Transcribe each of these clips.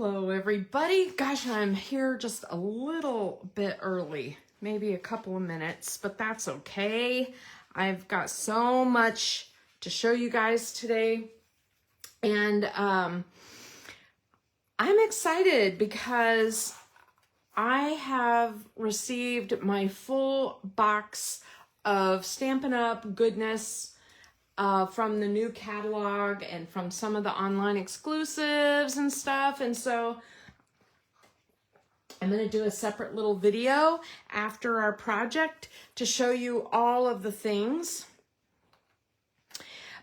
Hello everybody. Gosh, I'm here just a little bit early, maybe a couple of minutes, but that's okay. I've got so much to show you guys today, and I'm excited because I have received my full box of Stampin' Up goodness from the new catalog and from some of the online exclusives and stuff. And so I'm going to do a separate little video after our project to show you all of the things.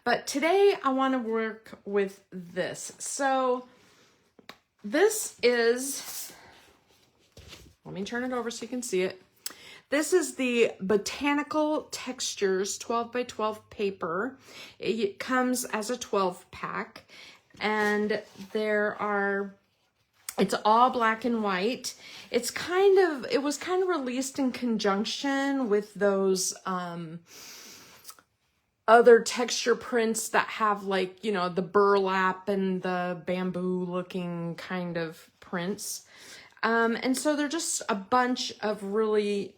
But today I want to work with this. So this is, let me turn it over so you can see it. This is the Botanical Textures 12 by 12 paper. It comes as a 12 pack, and it's all black and white. It was kind of released in conjunction with those other texture prints that have, like, you know, the burlap and the bamboo looking kind of prints. And so they're just a bunch of really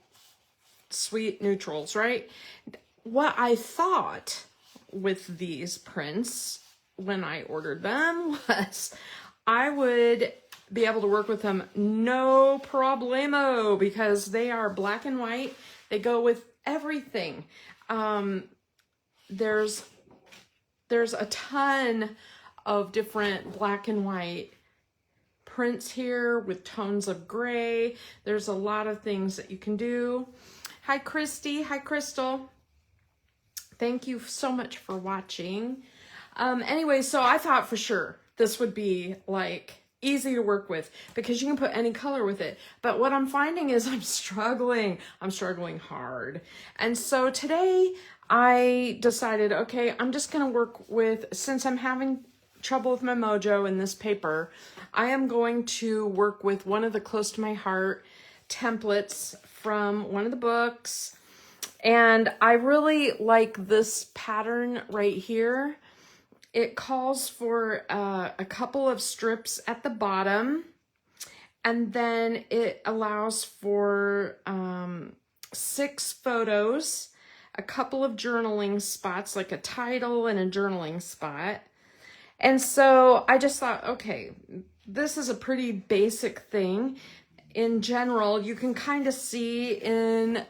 sweet neutrals, right? What I thought with these prints when I ordered them was I would be able to work with them no problemo because they are black and white. They go with everything. There's a ton of different black and white prints here with tones of gray. There's a lot of things that you can do. Hi, Christy. Hi, Crystal. Thank you so much for watching. Anyway, so I thought for sure this would be like easy to work with because you can put any color with it. But what I'm finding is I'm struggling hard. And so today I decided, okay, I'm just going to work with, since I'm having trouble with my mojo in this paper, I am going to work with one of the close to my heart templates from one of the books, and I really like this pattern right here. It calls for a couple of strips at the bottom, and then it allows for 6 photos, a couple of journaling spots, like a title and a journaling spot. And so I just thought, okay, this is a pretty basic thing. In general, you can kind of see in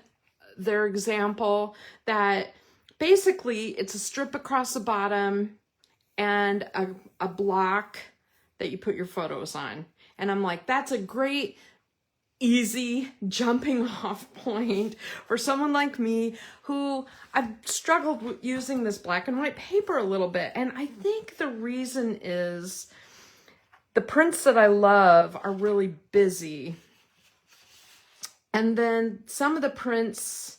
their example that basically it's a strip across the bottom and a block that you put your photos on. And I'm like, that's a great, easy jumping off point for someone like me who I've struggled with using this black and white paper a little bit. And I think the reason is the prints that I love are really busy. And then some of the prints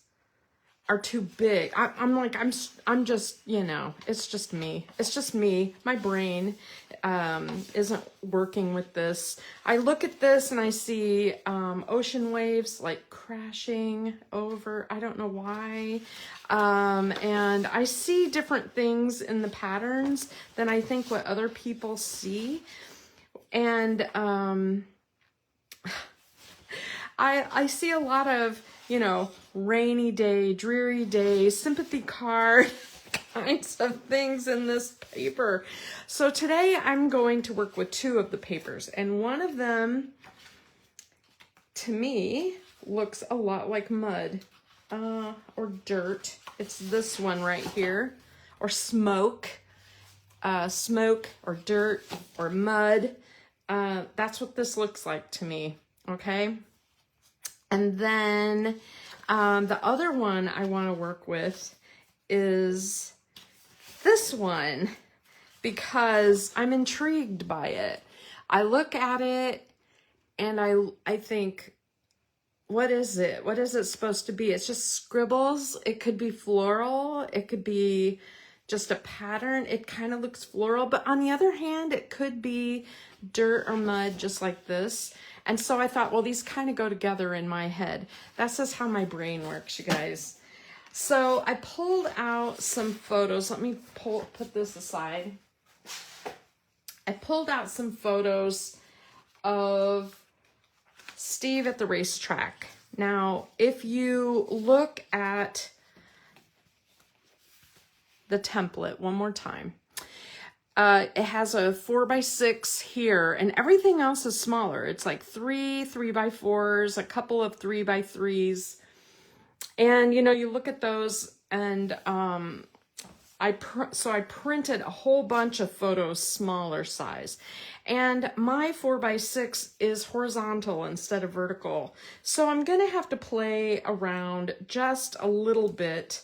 are too big. I'm just, you know, it's just me. It's just me. My brain isn't working with this. I look at this and I see ocean waves like crashing over. I don't know why. And I see different things in the patterns than I think what other people see. And I see a lot of, you know, rainy day, dreary day, sympathy card kinds of things in this paper. So today I'm going to work with 2 of the papers, and one of them, to me, looks a lot like mud or dirt. It's this one right here, or smoke or dirt or mud. That's what this looks like to me, okay? And then the other one I want to work with is this one because I'm intrigued by it. I look at it and I think, what is it? What is it supposed to be? It's just scribbles. It could be floral. It could be just a pattern. It kind of looks floral, but on the other hand, it could be dirt or mud, just like this. And so I thought, well, these kind of go together in my head. That's just how my brain works, you guys. So I pulled out some photos. Let me put this aside. I pulled out some photos of Steve at the racetrack. Now, if you look at the template one more time, it has a 4x6 here, and everything else is smaller. It's like 3x4s, a couple of 3x3s. And, you know, you look at those, and I printed a whole bunch of photos smaller size. And my 4x6 is horizontal instead of vertical. So I'm going to have to play around just a little bit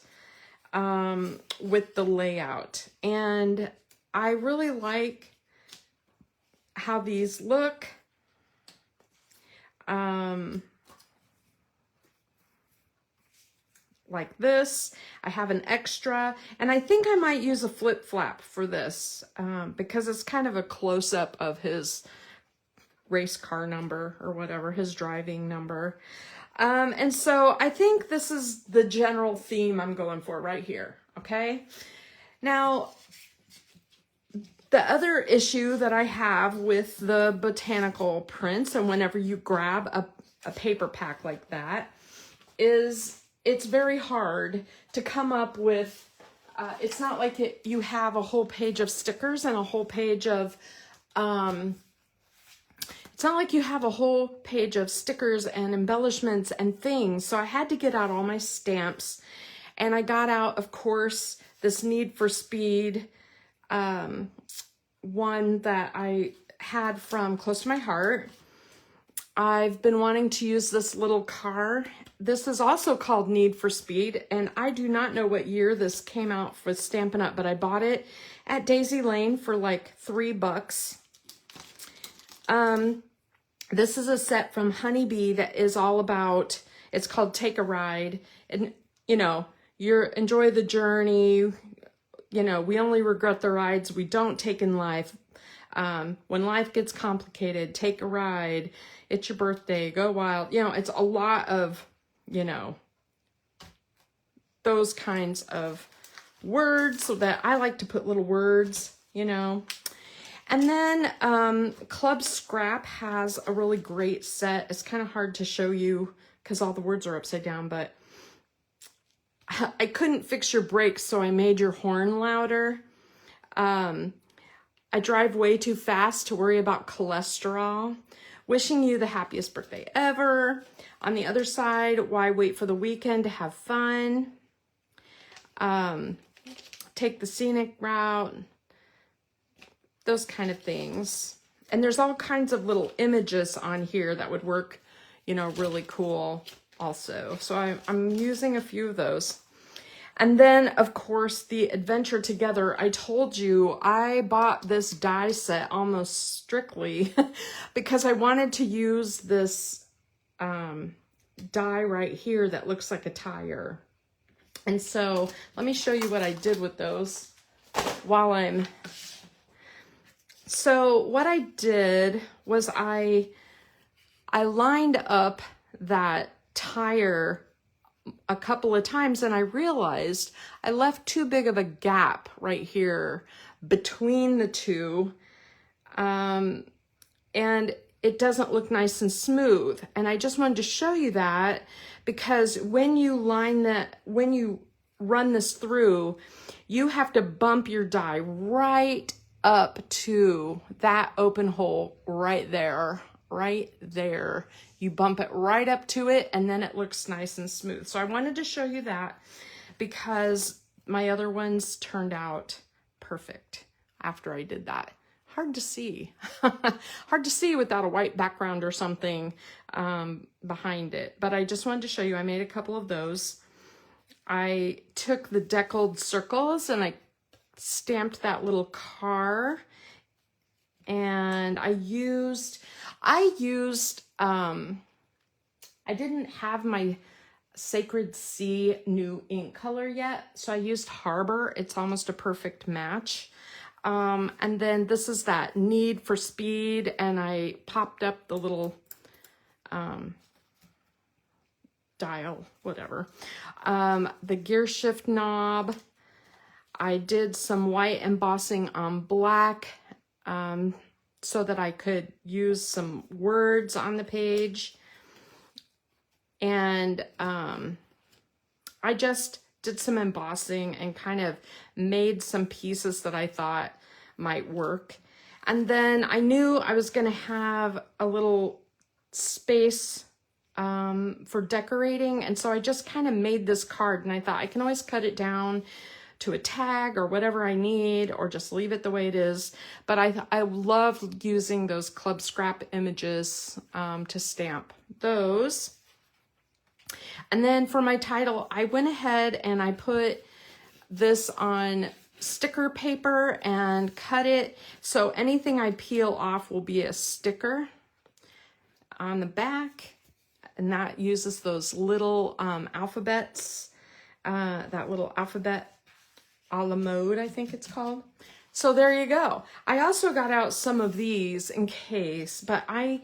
with the layout. And I really like how these look. Like this. I have an extra, and I think I might use a flip flap for this because it's kind of a close-up of his race car number or whatever, his driving number. And so I think this is the general theme I'm going for right here, okay? Now, the other issue that I have with the botanical prints, and whenever you grab a paper pack like that, is it's very hard to come up with, it's not like you have a whole page of stickers and a whole page of, it's not like you have a whole page of stickers and embellishments and things. So I had to get out all my stamps, and I got out, of course, this Need for Speed one that I had from Close to My Heart. I've been wanting to use this little car. This is also called Need for Speed, and I do not know what year this came out for Stampin' Up, but I bought it at Daisy Lane for like $3. This is a set from Honeybee that is all about, it's called Take a Ride, and you know, enjoy the journey, you know, we only regret the rides we don't take in life. When life gets complicated, take a ride. It's your birthday, go wild. You know, it's a lot of, you know, those kinds of words, so that I like to put little words, you know. And then Club Scrap has a really great set. It's kind of hard to show you because all the words are upside down, but I couldn't fix your brakes, so I made your horn louder. I drive way too fast to worry about cholesterol. Wishing you the happiest birthday ever. On the other side, why wait for the weekend to have fun? Take the scenic route. Those kind of things. And there's all kinds of little images on here that would work, you know, really cool also. So I'm using a few of those. And then, of course, the Adventure Together. I told you I bought this die set almost strictly because I wanted to use this die right here that looks like a tire. And so let me show you what I did with those while I'm... So what I did was I lined up that tire a couple of times, and I realized I left too big of a gap right here between the two, and it doesn't look nice and smooth. And I just wanted to show you that because when you run this through, you have to bump your die right up to that open hole right there. Right there. You bump it right up to it, and then it looks nice and smooth. So I wanted to show you that because my other ones turned out perfect after I did that. Hard to see. Hard to see without a white background or something behind it. But I just wanted to show you, I made a couple of those. I took the deckled circles and I stamped that little car. And I didn't have my Sacred Sea new ink color yet, so I used Harbor. It's almost a perfect match. And then this is that Need for Speed, and I popped up the little dial, whatever. The gear shift knob. I did some white embossing on black. so that I could use some words on the page. And I just did some embossing and kind of made some pieces that I thought might work. And then I knew I was going to have a little space for decorating. And so I just kind of made this card, and I thought I can always cut it down to a tag or whatever I need, or just leave it the way it is. But I love using those club scrap images to stamp those. And then for my title, I went ahead and I put this on sticker paper and cut it so anything I peel off will be a sticker on the back. And that uses those little alphabets, that little alphabet a la mode, I think it's called. So there you go. I also got out some of these in case, but I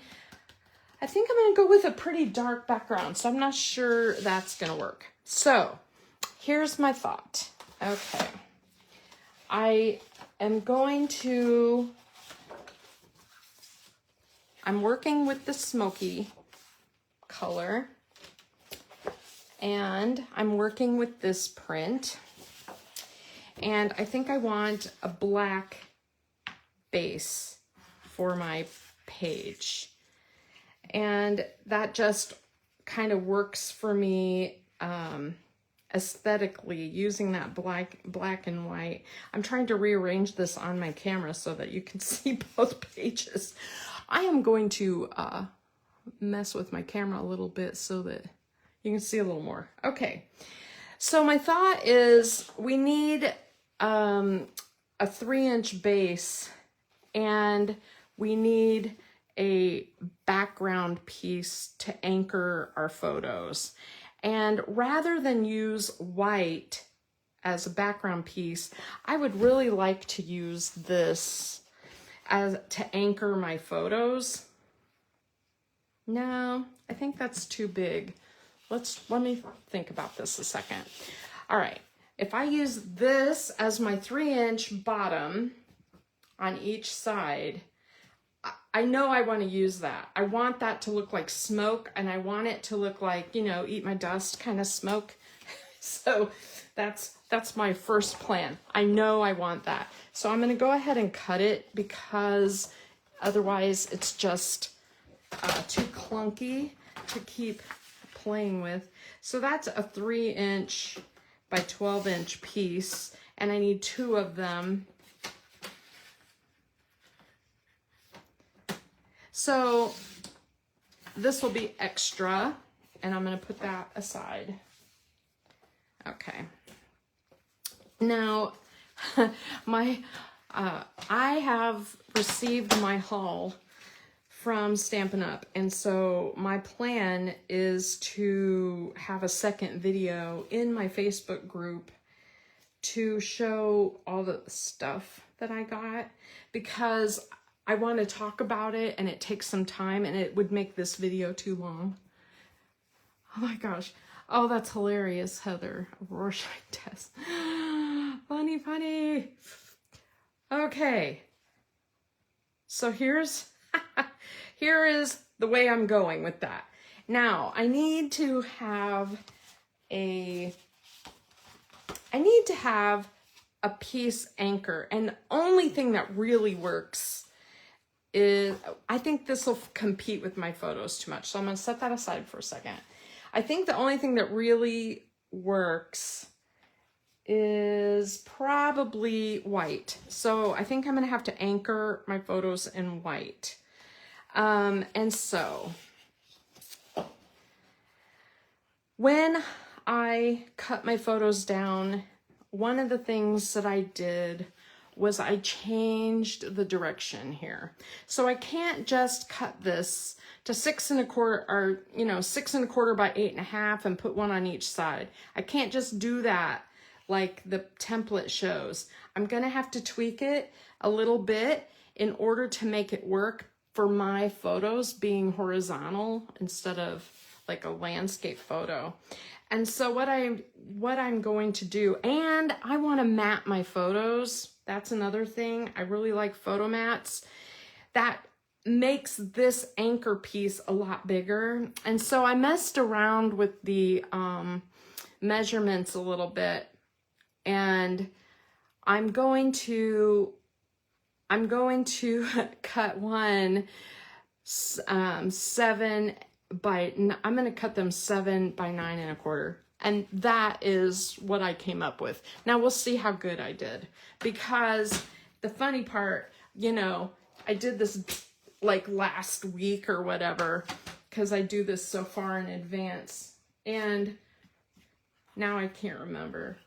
think I'm gonna go with a pretty dark background, so I'm not sure that's gonna work. So here's my thought. Okay, I'm working with the smoky color, and I'm working with this print, and I think I want a black base for my page. And that just kind of works for me aesthetically, using that black and white. I'm trying to rearrange this on my camera so that you can see both pages. I am going to mess with my camera a little bit so that you can see a little more. Okay, so my thought is we need a 3-inch base, and we need a background piece to anchor our photos. And rather than use white as a background piece, I would really like to use this as to anchor my photos. No, I think that's too big. Let me think about this a second. All right, if I use this as my 3-inch bottom on each side, I know I want to use that. I want that to look like smoke, and I want it to look like, you know, eat my dust kind of smoke. So that's my first plan. I know I want that. So I'm going to go ahead and cut it, because otherwise it's just too clunky to keep playing with. So that's a 3-inch by 12-inch piece, and I need 2 of them. So this will be extra, and I'm going to put that aside. Okay. Now, I have received my haul from Stampin' Up, and so my plan is to have a second video in my Facebook group to show all the stuff that I got, because I want to talk about it, and it takes some time, and it would make this video too long. Oh my gosh. Oh, that's hilarious, Heather. Rorschach test. Funny, funny. Okay. So here is the way I'm going with that. Now, I need to have a piece anchor, and the only thing that really works is, I think this will compete with my photos too much, so I'm going to set that aside for a second. I think the only thing that really works is probably white. So I think I'm going to have to anchor my photos in white. And so when I cut my photos down, one of the things that I did was I changed the direction here. So I can't just cut this to 6 1/4, or 6 1/4 by 8 1/2 and put one on each side. I can't just do that like the template shows. I'm gonna have to tweak it a little bit in order to make it work for my photos being horizontal instead of like a landscape photo. And so what I'm going to do, and I want to mat my photos. That's another thing. I really like photo mats. that makes this anchor piece a lot bigger. And so I messed around with the measurements a little bit, and I'm going to cut one 7 by, I'm going to cut them 7 by 9 1/4. And that is what I came up with. Now we'll see how good I did, because the funny part, you know, I did this like last week or whatever, because I do this so far in advance, and now I can't remember.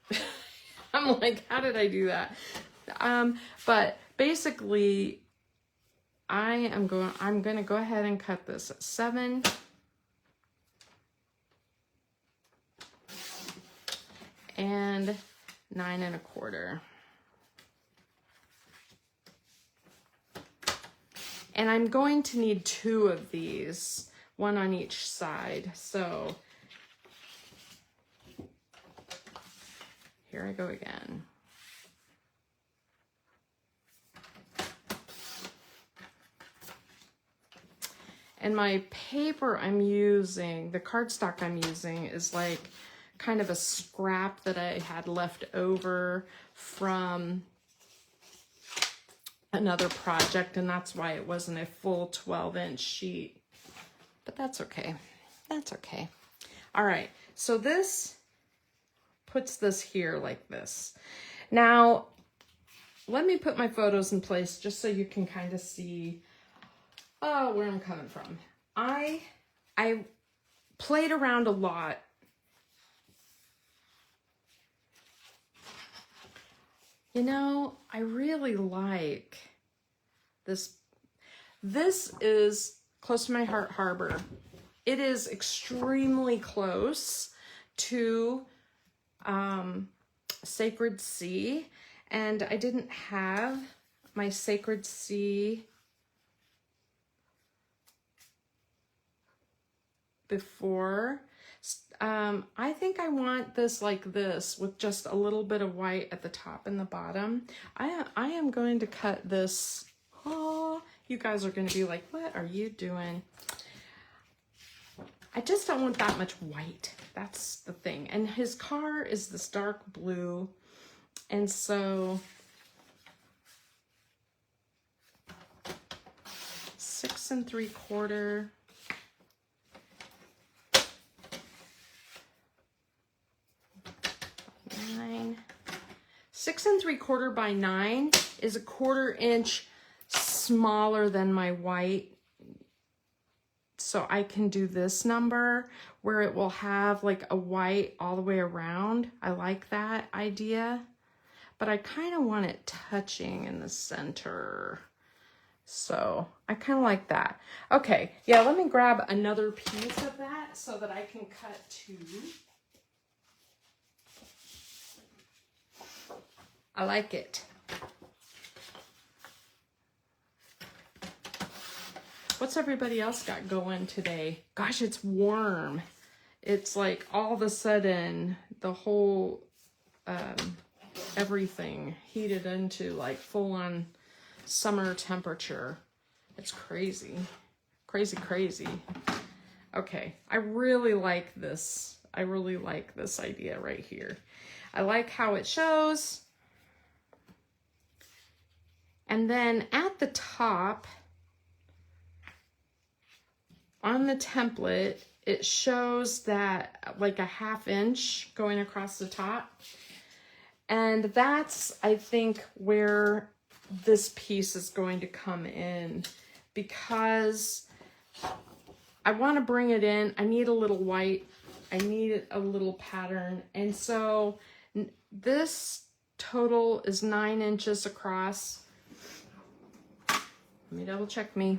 I'm like, how did I do that? But basically, I'm going to go ahead and cut this at 7 and 9 1/4. And I'm going to need 2 of these, one on each side. So here I go again. And my paper I'm using, the cardstock I'm using, is like kind of a scrap that I had left over from another project, and that's why it wasn't a full 12-inch sheet. But that's okay. That's okay. All right, so this puts this here like this. Now, let me put my photos in place just so you can kind of see where I'm coming from. I played around a lot. You know, I really like this. This is close to my heart harbor. It is extremely close to Sacred Sea, and I didn't have my Sacred Sea before. I think I want this like this, with just a little bit of white at the top and the bottom. I am going to cut this. Oh, you guys are going to be like, what are you doing? I just don't want that much white. That's the thing. And his car is this dark blue. And so 6 3/4. 6 3/4 by 9 is a 1/4 inch smaller than my white. So I can do this number where it will have like a white all the way around. I like that idea, but I kind of want it touching in the center. So I kind of like that. Okay, yeah, let me grab another piece of that so that I can cut 2. I like it. What's everybody else got going today? Gosh, it's warm. It's like all of a sudden the whole everything heated into like full-on summer temperature. It's crazy. Crazy, crazy. Okay, I really like this. I really like this idea right here. I like how it shows. And then at the top, on the template, it shows that like a 1/2 inch going across the top. And that's, I think, where this piece is going to come in, because I want to bring it in. I need a little white. I need a little pattern. And so this total is 9 inches across. Let me double check me.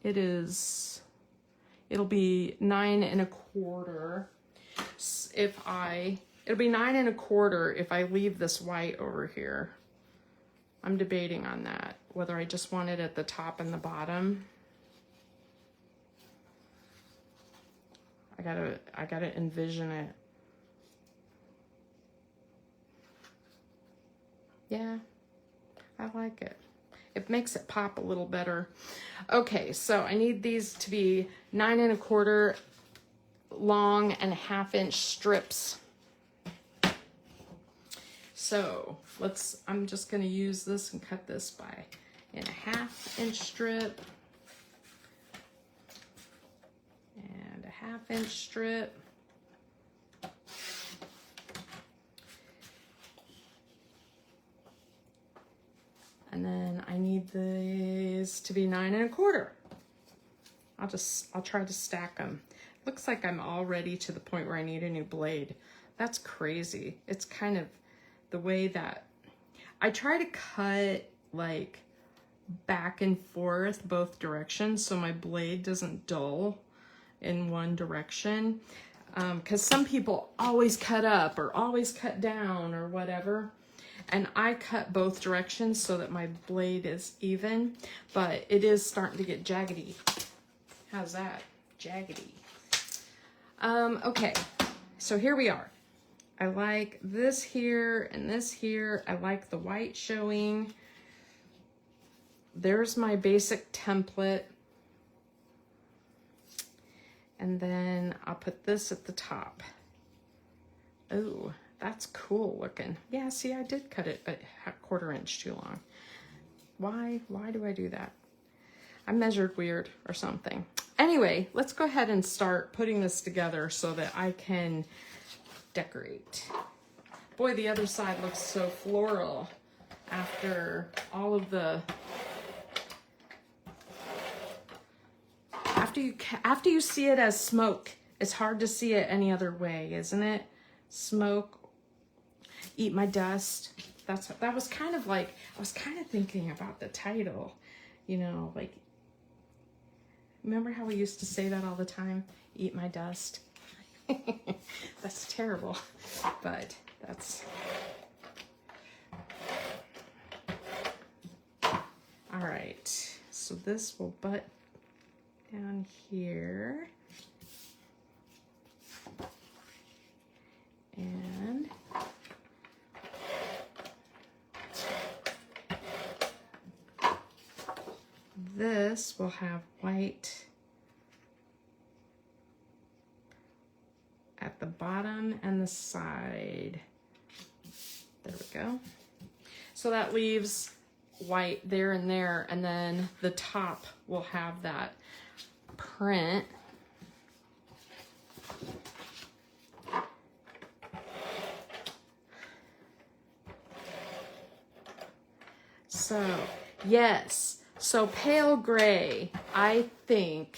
It'll be 9 1/4 it'll be 9 1/4 if I leave this white over here. I'm debating on that, whether I just want it at the top and the bottom. I gotta envision it. Yeah, I like it. It makes it pop a little better. Okay, so I need these to be 9 1/4 long and 1/2 inch strips. So I'm just gonna use this and cut this by in a 1/2 inch strip and a 1/2 inch strip. And then I need these to be 9 1/4. I'll try to stack them. Looks like I'm already to the point where I need a new blade. That's crazy. It's kind of the way that I try to cut like back and forth both directions so my blade doesn't dull in one direction. Because some people always cut up or always cut down or whatever. And I cut both directions so that my blade is even, but it is starting to get jaggedy. How's that? Jaggedy. Okay, so here we are. I like this here and this here. I like the white showing. There's my basic template. And then I'll put this at the top. Oh, that's cool looking. Yeah, see, I did cut it a 1/4 inch too long. Why do I do that? I measured weird or something. Anyway, let's go ahead and start putting this together so that I can decorate. Boy, the other side looks so floral after all of the... After you see it as smoke, it's hard to see it any other way, isn't it? Smoke, eat my dust. That was kind of like, I was kind of thinking about the title, you know, like, remember how we used to say that all the time? Eat my dust. That's terrible, but that's... All right, so this will butt down here. And this will have white at the bottom and the side. There we go. So that leaves white there and there, and then the top will have that print. So, yes. So pale gray, I think,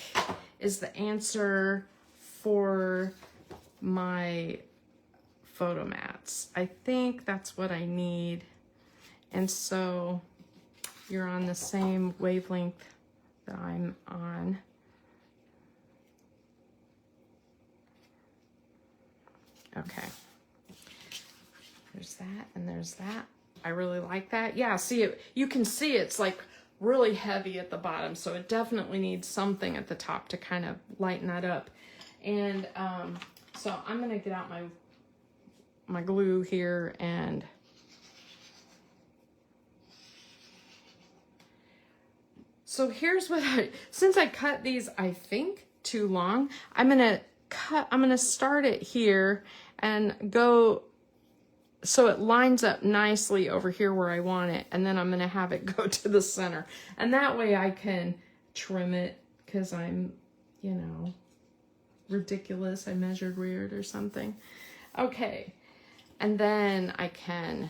is the answer for my photo mats. I think that's what I need. And so you're on the same wavelength that I'm on. Okay. There's that and there's that. I really like that. Yeah, see it. You can see it's like really heavy at the bottom, so it definitely needs something at the top to kind of lighten that up. And so I'm gonna get out my glue here, and so here's what since I cut these, I think, too long, I'm gonna start it here and go so it lines up nicely over here where I want it, and then I'm gonna have it go to the center, and that way I can trim it, because I'm, you know, ridiculous. I measured weird or something. Okay, and then I can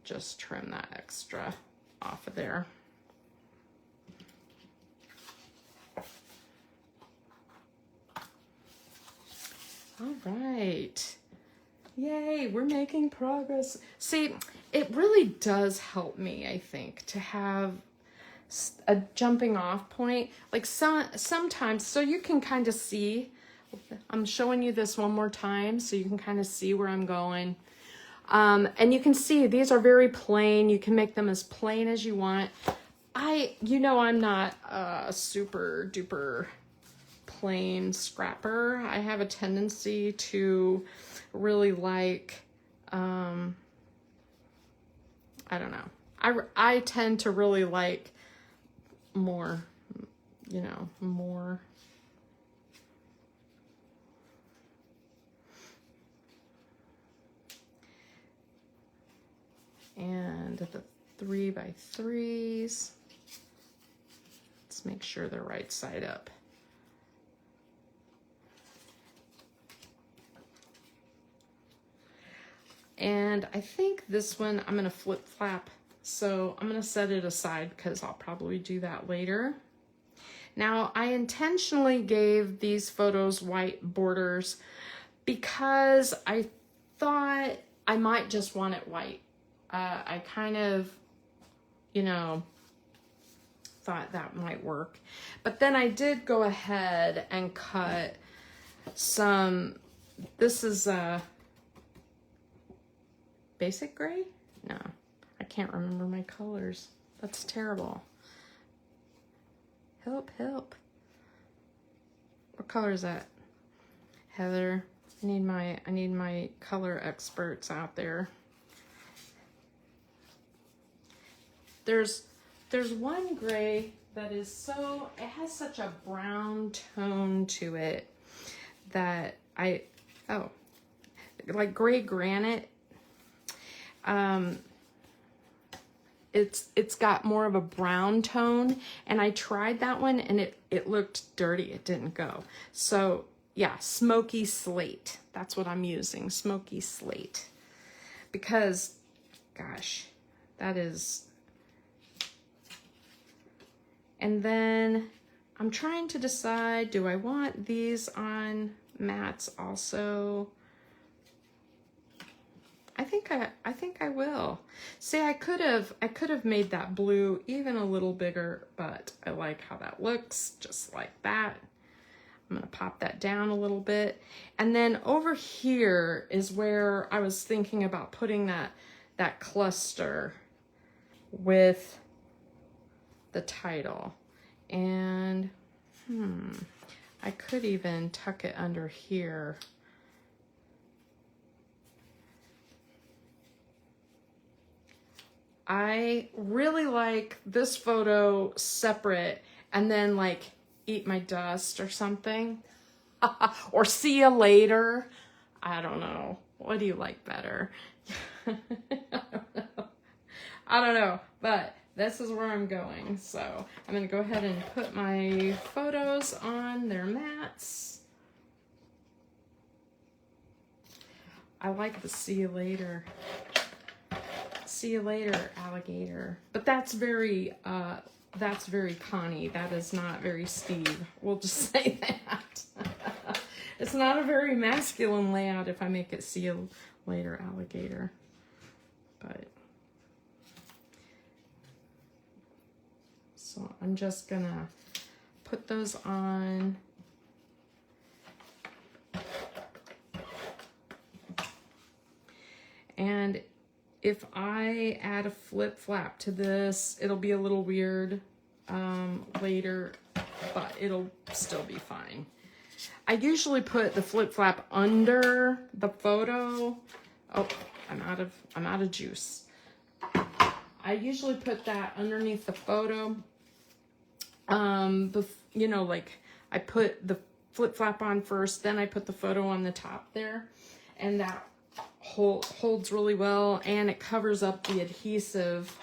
just trim that extra off of there. All right. Yay, we're making progress. See, it really does help me, I think, to have a jumping off point. Like sometimes, so you can kind of see, I'm showing you this one more time so you can kind of see where I'm going. And you can see these are very plain. You can make them as plain as you want. You know, I'm not a super duper plain scrapper. I have a tendency to really like, I don't know. I tend to really like more, you know, more. And the 3x3s. Let's make sure they're right side up. And I think this one I'm going to flip flap, so I'm going to set it aside because I'll probably do that later. Now, I intentionally gave these photos white borders because I thought I might just want it white. I kind of, you know, thought that might work. But then I did go ahead and cut some, this is a basic gray? No, I can't remember my colors. That's terrible. Help, help. What color is that? Heather, I need my color experts out there. There's one gray that is so, it has such a brown tone to it that like gray granite. It's got more of a brown tone, and I tried that one and it looked dirty. It didn't go. So yeah, smoky slate. That's what I'm using, smoky slate. Because, gosh, that is. And then I'm trying to decide, do I want these on mats also? I think I will. See, I could have made that blue even a little bigger, but I like how that looks, just like that. I'm gonna pop that down a little bit. And then over here is where I was thinking about putting that cluster with the title. And I could even tuck it under here. I really like this photo separate and then like eat my dust or something. Or see you later. I don't know. What do you like better? I don't know, but this is where I'm going. So I'm gonna go ahead and put my photos on their mats. I like the see you later. See you later, alligator. But that's very Connie. That is not very Steve. We'll just say that. It's not a very masculine layout if I make it see you later, alligator. But so I'm just gonna put those on. And if I add a flip flap to this, it'll be a little weird later, but it'll still be fine. I usually put the flip flap under the photo. Oh, I'm out of juice. I usually put that underneath the photo. You know, like I put the flip flap on first, then I put the photo on the top there, and that holds really well, and it covers up the adhesive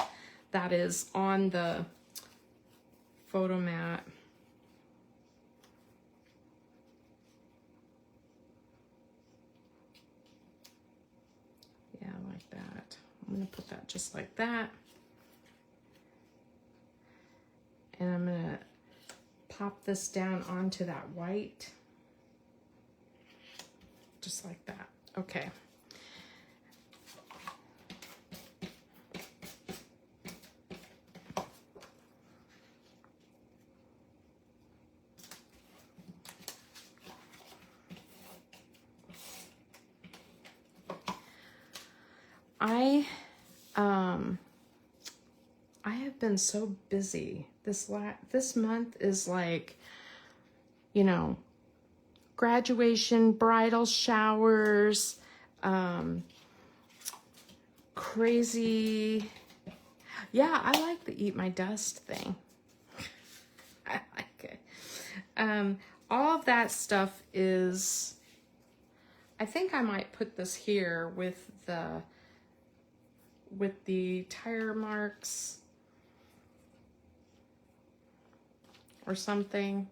that is on the photo mat. Yeah, like that. I'm gonna put that just like that. And I'm gonna pop this down onto that white. Just like that. Okay. I have been so busy. This month is like, you know, graduation, bridal showers, crazy. Yeah, I like the eat my dust thing. I like it. All of that stuff is, I think I might put this here with the tire marks or something.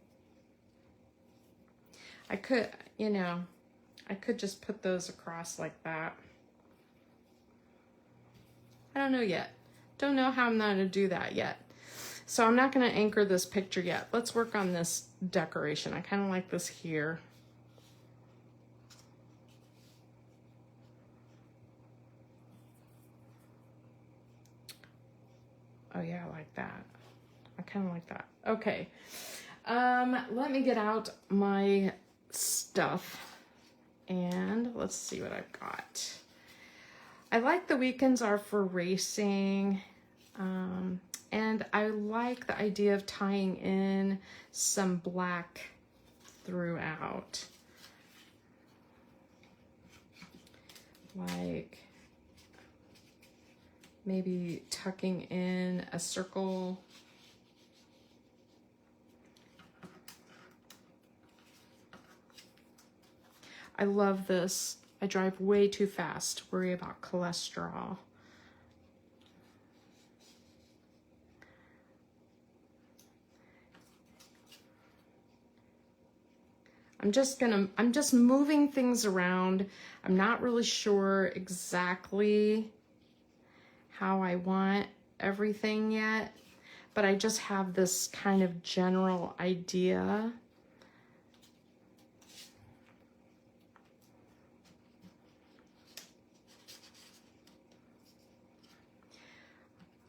I could, you know, I could just put those across like that. I don't know yet. Don't know how I'm going to do that yet. So I'm not going to anchor this picture yet. Let's work on this decoration. I kind of like this here. Oh yeah, I like that. I kind of like that. Okay. Let me get out my stuff and let's see what I've got. I like the weekends are for racing. And I like the idea of tying in some black throughout. Like maybe tucking in a circle. I love this. I drive way too fast to worry about cholesterol. I'm just moving things around. I'm not really sure exactly how I want everything yet, but I just have this kind of general idea.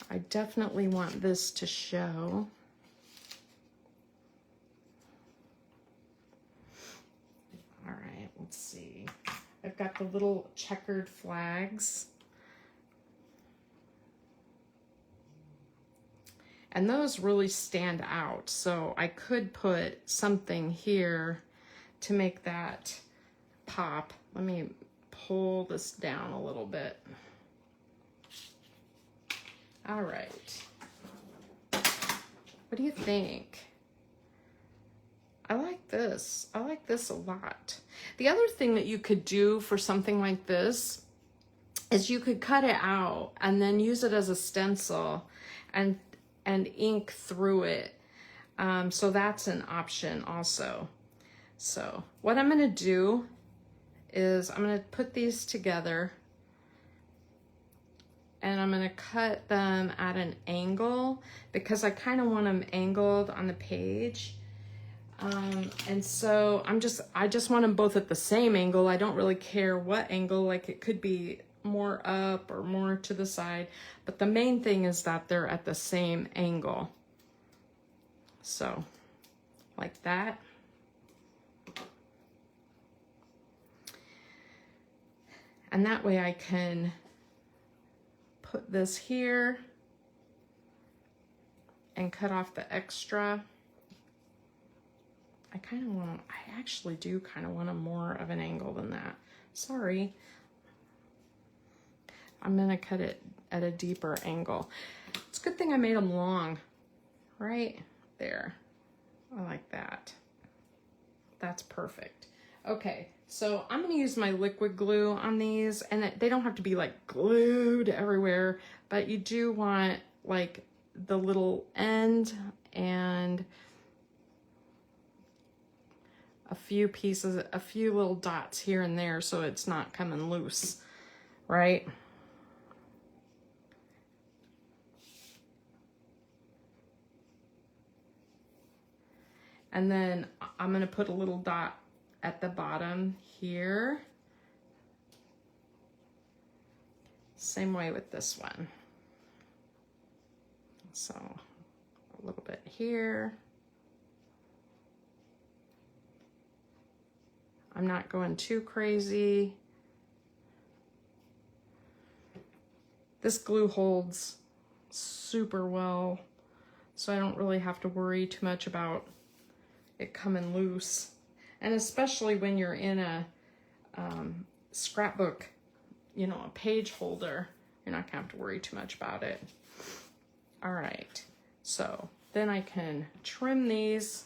I definitely want this to show. All right, let's see. I've got the little checkered flags. And those really stand out. So I could put something here to make that pop. Let me pull this down a little bit. All right. What do you think? I like this. I like this a lot. The other thing that you could do for something like this is you could cut it out and then use it as a stencil and ink through it. So that's an option also. So what I'm going to do is I'm going to put these together and I'm going to cut them at an angle because I kind of want them angled on the page. And so I just want them both at the same angle. I don't really care what angle, like it could be more up or more to the side, but the main thing is that they're at the same angle. So like that. And that way I can put this here and cut off the extra. I actually do kind of want a more of an angle than that. Sorry. I'm gonna cut it at a deeper angle. It's a good thing I made them long, right there. I like that. That's perfect. Okay, so I'm gonna use my liquid glue on these, and they don't have to be like glued everywhere, but you do want like the little end and a few pieces, a few little dots here and there so it's not coming loose, right? And then I'm gonna put a little dot at the bottom here. Same way with this one. So a little bit here. I'm not going too crazy. This glue holds super well, so I don't really have to worry too much about it coming loose. And especially when you're in a scrapbook, you know, a page holder, you're not gonna have to worry too much about it. All right, so then I can trim these.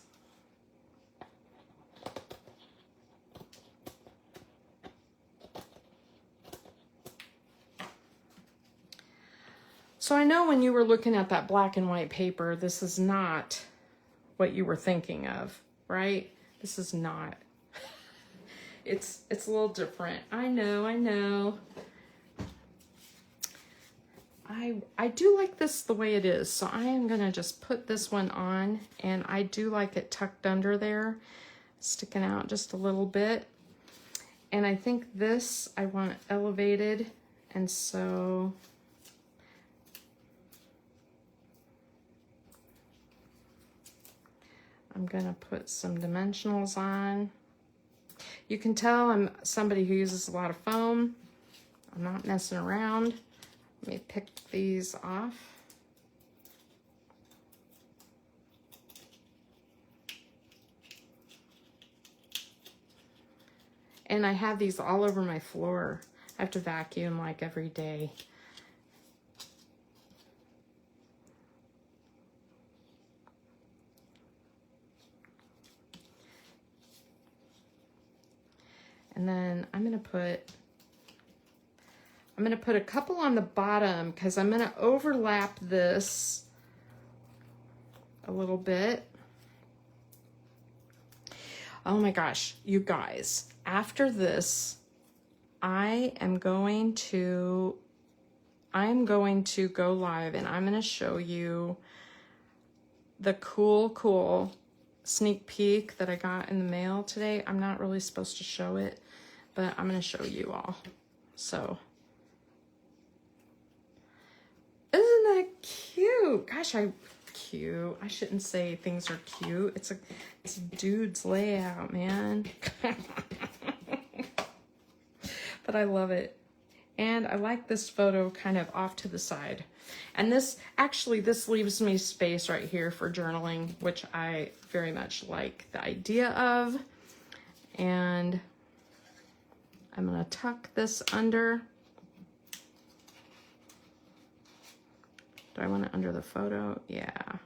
So I know when you were looking at that black and white paper, this is not what you were thinking of, right? This is not. It's a little different. I know. I do like this the way it is, so I am gonna just put this one on, and I do like it tucked under there, sticking out just a little bit. And I think this I want elevated, and so I'm gonna put some dimensionals on. You can tell I'm somebody who uses a lot of foam. I'm not messing around. Let me pick these off. And I have these all over my floor. I have to vacuum like every day. And then I'm gonna put a couple on the bottom because I'm gonna overlap this a little bit. Oh my gosh, you guys, after this, I'm going to go live, and I'm gonna show you the cool sneak peek that I got in the mail today. I'm not really supposed to show it, but I'm gonna show you all. So, isn't that cute? Gosh, cute. I shouldn't say things are cute. It's a dude's layout, man. But I love it. And I like this photo kind of off to the side. And this leaves me space right here for journaling, which I very much like the idea of. And I'm gonna tuck this under. Do I want it under the photo? Yeah.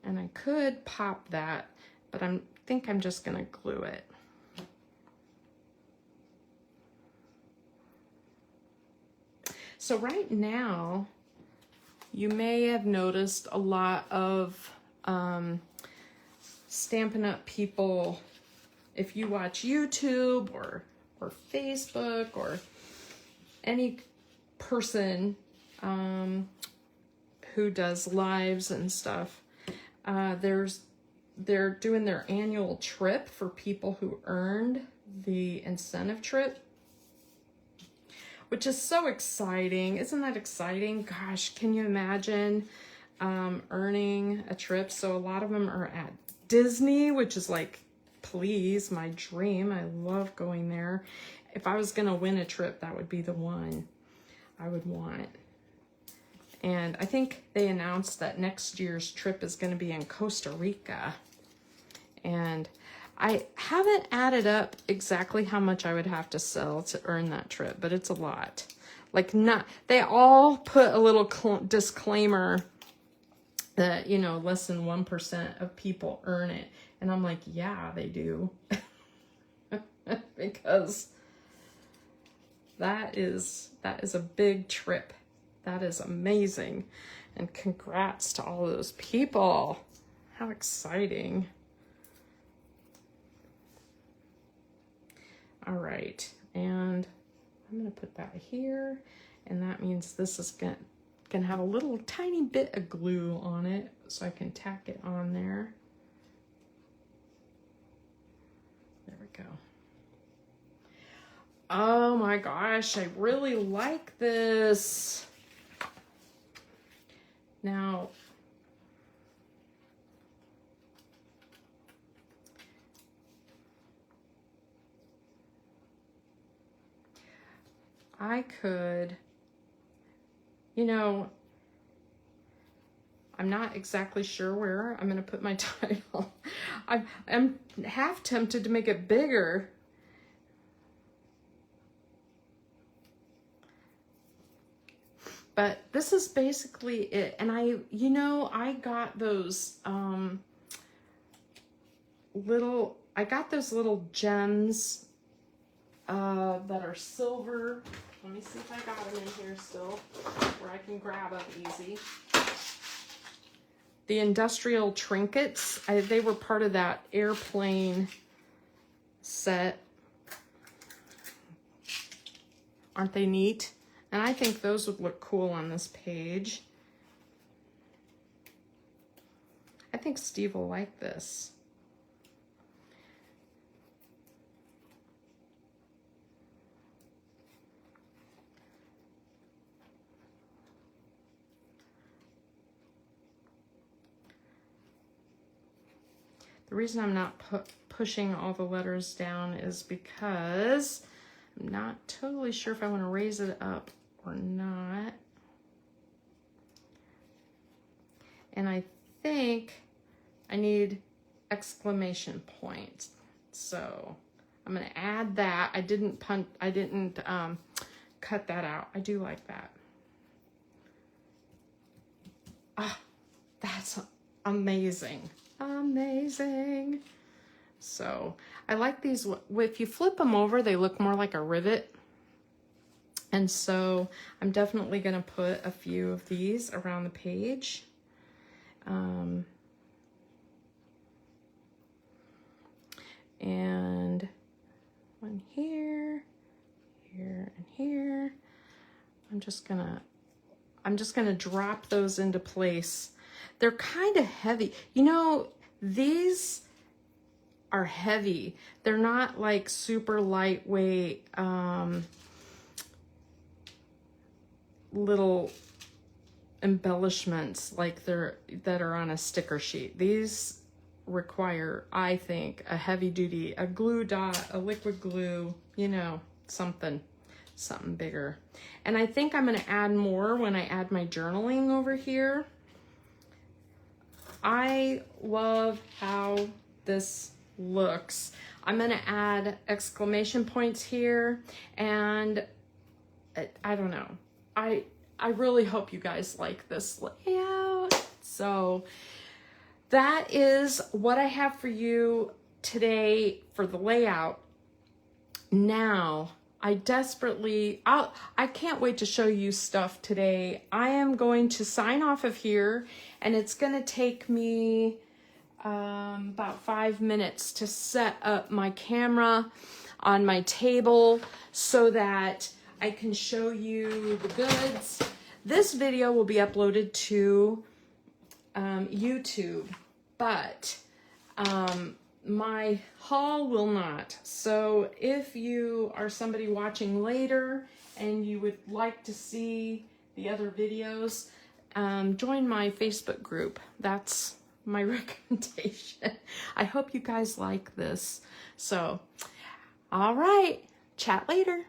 And I could pop that, but I think I'm just gonna glue it. So right now, you may have noticed a lot of Stampin' Up people, if you watch YouTube or Facebook or any person who does lives and stuff, they're doing their annual trip for people who earned the incentive trip, which is so exciting. Isn't that exciting? Gosh, can you imagine earning a trip? So a lot of them are at Disney, which is like, please, my dream. I love going there. If I was gonna win a trip, that would be the one I would want. And I think they announced that next year's trip is gonna be in Costa Rica. And I haven't added up exactly how much I would have to sell to earn that trip, but it's a lot. Like, they all put a little disclaimer that, you know, less than 1% of people earn it. And I'm like, yeah, they do. Because that is a big trip. That is amazing. And congrats to all those people. How exciting. All right, and I'm gonna put that here, and that means this is gonna have a little tiny bit of glue on it, so I can tack it on there. There we go. Oh my gosh, I really like this. Now, I could, you know, I'm not exactly sure where I'm going to put my title. I'm half tempted to make it bigger. But this is basically it. And I got those little gems that are silver. Let me see if I got them in here still, where I can grab them easy. The industrial trinkets, they were part of that airplane set. Aren't they neat? And I think those would look cool on this page. I think Steve will like this. The reason I'm not pushing all the letters down is because I'm not totally sure if I want to raise it up or not. And I think I need exclamation points. So I'm going to add that. I didn't cut that out. I do like that. Ah, that's amazing. Amazing. So I like these. If you flip them over, they look more like a rivet. And so I'm definitely going to put a few of these around the page. And one here, here, and here. I'm just gonna drop those into place. They're kind of heavy. You know, these are heavy. They're not like super lightweight little embellishments like that are on a sticker sheet. These require, I think, a heavy duty, a glue dot, a liquid glue, you know, something bigger. And I think I'm going to add more when I add my journaling over here. I love how this looks. I'm going to add exclamation points here, and I don't know. I really hope you guys like this layout. So that is what I have for you today for the layout. Now, I can't wait to show you stuff today. I am going to sign off of here, and it's going to take me about 5 minutes to set up my camera on my table so that I can show you the goods. This video will be uploaded to YouTube, but my haul will not. So if you are somebody watching later and you would like to see the other videos, join my Facebook group. That's my recommendation. I hope you guys like this. So, all right, chat later.